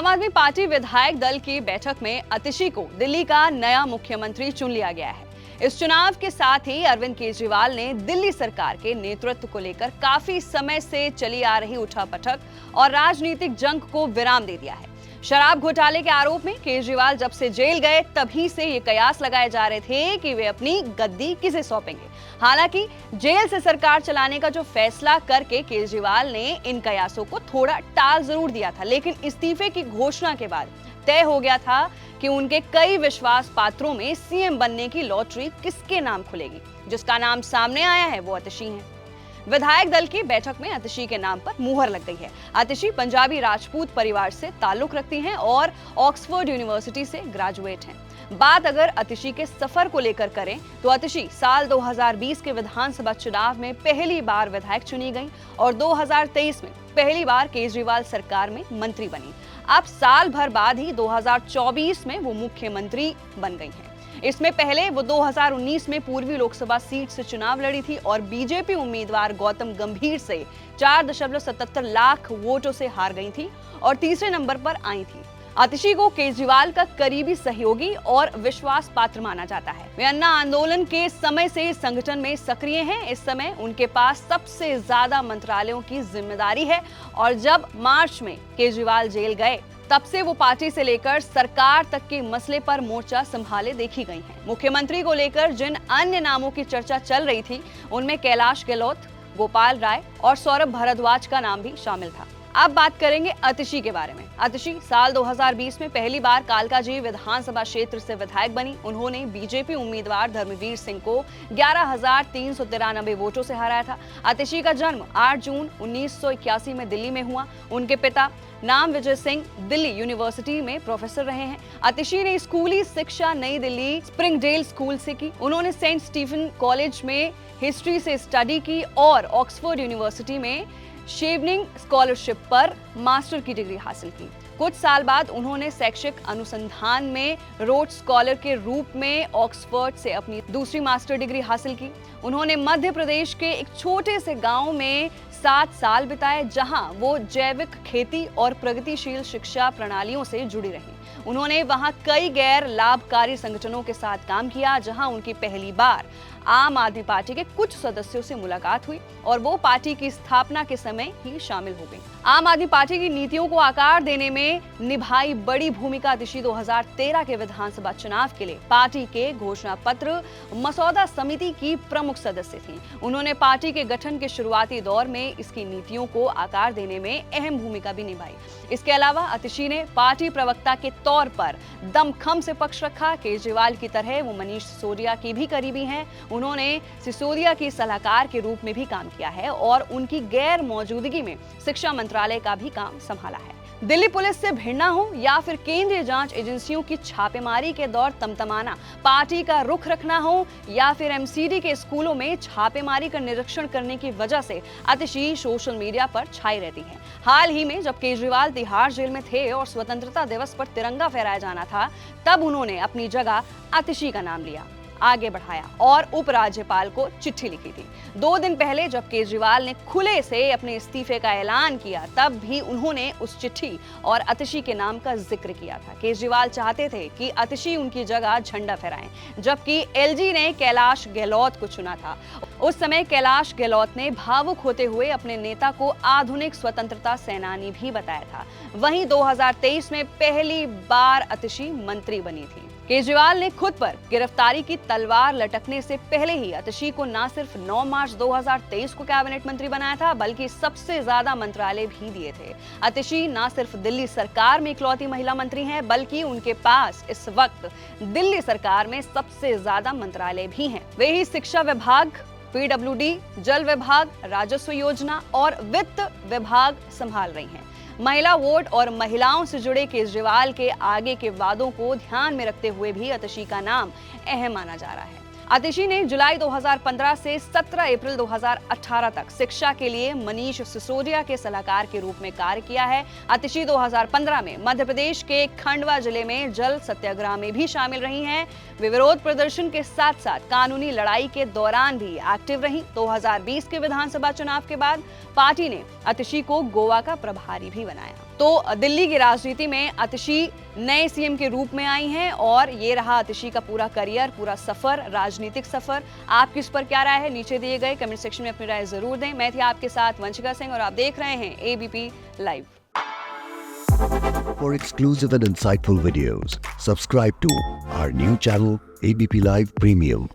आम आदमी पार्टी विधायक दल की बैठक में अतिशी को दिल्ली का नया मुख्यमंत्री चुन लिया गया है। इस चुनाव के साथ ही अरविंद केजरीवाल ने दिल्ली सरकार के नेतृत्व को लेकर काफी समय से चली आ रही उठापटक और राजनीतिक जंग को विराम दे दिया है। शराब घोटाले के आरोप में केजरीवाल जब से जेल गए तभी से ये कयास लगाए जा रहे थे कि वे अपनी गद्दी किसे सौंपेंगे। हालांकि जेल से सरकार चलाने का जो फैसला करके केजरीवाल ने इन कयासों को थोड़ा टाल जरूर दिया था, लेकिन इस्तीफे की घोषणा के बाद तय हो गया था कि उनके कई विश्वास पात्रों में सीएम बनने की लॉटरी किसके नाम खुलेगी। जिसका नाम सामने आया है वो अतिशी हैं। विधायक दल की बैठक में अतिशी के नाम पर मुहर लग गई है। अतिशी पंजाबी राजपूत परिवार से ताल्लुक रखती हैं और ऑक्सफोर्ड यूनिवर्सिटी से ग्रेजुएट हैं। बात अगर अतिशी के सफर को लेकर करें तो अतिशी साल 2020 के विधानसभा चुनाव में पहली बार विधायक चुनी गई और 2023 में पहली बार केजरीवाल सरकार में मंत्री बनी। अब साल भर बाद ही 2024 में वो मुख्यमंत्री बन गई हैं। इसमें पहले वो 2019 में पूर्वी लोकसभा सीट से चुनाव लड़ी थी और बीजेपी उम्मीदवार गौतम गंभीर से 4.77 लाख वोटों से हार गई थी और तीसरे नंबर पर आई थी। अतिशी को केजरीवाल का करीबी सहयोगी और विश्वास पात्र माना जाता है। वे अन्ना आंदोलन के समय से संगठन में सक्रिय हैं। इस समय उनके पास सबसे ज्यादा मंत्रालयों की जिम्मेदारी है और जब मार्च में केजरीवाल जेल गए तब से वो पार्टी से लेकर सरकार तक के मसले पर मोर्चा संभाले देखी गई हैं। मुख्यमंत्री को लेकर जिन अन्य नामों की चर्चा चल रही थी उनमें कैलाश गहलोत, गोपाल राय और सौरभ भारद्वाज का नाम भी शामिल था। अब बात करेंगे अतिशी के बारे में। अतिशी साल 2020 में पहली बार कालकाजी विधानसभा क्षेत्र से विधायक बनी। उन्होंने बीजेपी उम्मीदवार धर्मवीर सिंह को 11,393 वोटों से हराया था। अतिशी का जन्म 8 जून 1981 में दिल्ली में हुआ। उनके पिता नाम विजय सिंह दिल्ली यूनिवर्सिटी में प्रोफेसर रहे हैं। अतिशी ने स्कूली शिक्षा नई दिल्ली स्प्रिंगडेल स्कूल से की। उन्होंने सेंट स्टीफन कॉलेज में हिस्ट्री से स्टडी की और ऑक्सफोर्ड यूनिवर्सिटी में शेवनिंग स्कॉलरशिप पर मास्टर की डिग्री हासिल की। कुछ साल बाद उन्होंने शैक्षिक अनुसंधान में रोड्स स्कॉलर के रूप में ऑक्सफोर्ड से अपनी दूसरी मास्टर डिग्री हासिल की। उन्होंने मध्य प्रदेश के एक छोटे से गांव में 7 साल बिताए जहां वो जैविक खेती और प्रगतिशील शिक्षा प्रणालियों से जुड़ी रही। उन्होंने वहां कई गैर लाभकारी संगठनों के साथ काम किया जहां उनकी पहली बार आम आदमी पार्टी के कुछ सदस्यों से मुलाकात हुई और वो पार्टी की स्थापना के समय ही शामिल हो गई। आम आदमी पार्टी की नीतियों को आकार देने में निभाई बड़ी भूमिका अतिशी 2013 के विधानसभा चुनाव के लिए पार्टी के घोषणा पत्र मसौदा समिति की प्रमुख सदस्य थी। उन्होंने पार्टी के गठन के शुरुआती दौर में इसकी नीतियों को आकार देने में अहम भूमिका भी निभाई। इसके अलावा अतिशी ने पार्टी प्रवक्ता के तौर पर दमखम से पक्ष रखा। केजरीवाल की तरह वो मनीष सिसोदिया की भी करीबी हैं। उन्होंने सिसोदिया की सलाहकार के रूप में भी काम किया है और उनकी गैर मौजूदगी में शिक्षा मंत्रालय का भी काम संभाला है। दिल्ली पुलिस से भिड़ना हो या फिर केंद्रीय जांच एजेंसियों की छापेमारी के दौर तमतमाना, पार्टी का रुख रखना हो या फिर एमसीडी के स्कूलों में छापेमारी का निरीक्षण करने की वजह से अतिशी सोशल मीडिया पर छाई रहती हैं। हाल ही में जब केजरीवाल तिहाड़ जेल में थे और स्वतंत्रता दिवस पर तिरंगा फहराया जाना था तब उन्होंने अपनी जगह अतिशी का नाम लिया, आगे बढ़ाया और उपराज्यपाल को चिट्ठी लिखी थी। 2 दिन पहले जब केजरीवाल ने खुले से अपने इस्तीफे का ऐलान किया तब भी उन्होंने उस चिट्ठी और अतिशी के नाम का जिक्र किया था। केजरीवाल चाहते थे कि अतिशी उनकी जगह झंडा फहराएं, जबकि एलजी ने कैलाश गहलोत को चुना था। उस समय कैलाश गहलोत ने भावुक होते हुए अपने नेता को आधुनिक स्वतंत्रता सेनानी भी बताया था। वहीं 2023 में पहली बार अतिशी मंत्री बनी थी। केजरीवाल ने खुद पर गिरफ्तारी की तलवार लटकने से पहले ही अतिशी को न सिर्फ 9 मार्च 2023 को कैबिनेट मंत्री बनाया था बल्कि सबसे ज्यादा मंत्रालय भी दिए थे। अतिशी न सिर्फ दिल्ली सरकार में इकलौती महिला मंत्री हैं बल्कि उनके पास इस वक्त दिल्ली सरकार में सबसे ज्यादा मंत्रालय भी हैं। वे ही शिक्षा विभाग, पीडब्ल्यूडी, जल विभाग, राजस्व योजना और वित्त विभाग संभाल रही हैं। महिला वोट और महिलाओं से जुड़े केजरीवाल के आगे के वादों को ध्यान में रखते हुए भी अतिशी का नाम अहम माना जा रहा है। अतिशी ने जुलाई 2015 से 17 अप्रैल 2018 तक शिक्षा के लिए मनीष सिसोदिया के सलाहकार के रूप में कार्य किया है। अतिशी 2015 में मध्य प्रदेश के खंडवा जिले में जल सत्याग्रह में भी शामिल रही हैं। वे विरोध प्रदर्शन के साथ साथ कानूनी लड़ाई के दौरान भी एक्टिव रही। 2020 के विधानसभा चुनाव के बाद पार्टी ने अतिशी को गोवा का प्रभारी भी बनाया। तो दिल्ली की राजनीति में आतिशी नए सीएम के रूप में आई हैं और ये रहा आतिशी का पूरा करियर, पूरा सफर, राजनीतिक सफर। आपकी इस पर क्या राय है? नीचे दिए गए कमेंट सेक्शन में अपनी राय जरूर दें। मैं थी आपके साथ वंशिका सिंह और आप देख रहे हैं ABP live. For exclusive and insightful videos, subscribe to our new channel ABP Live Premium.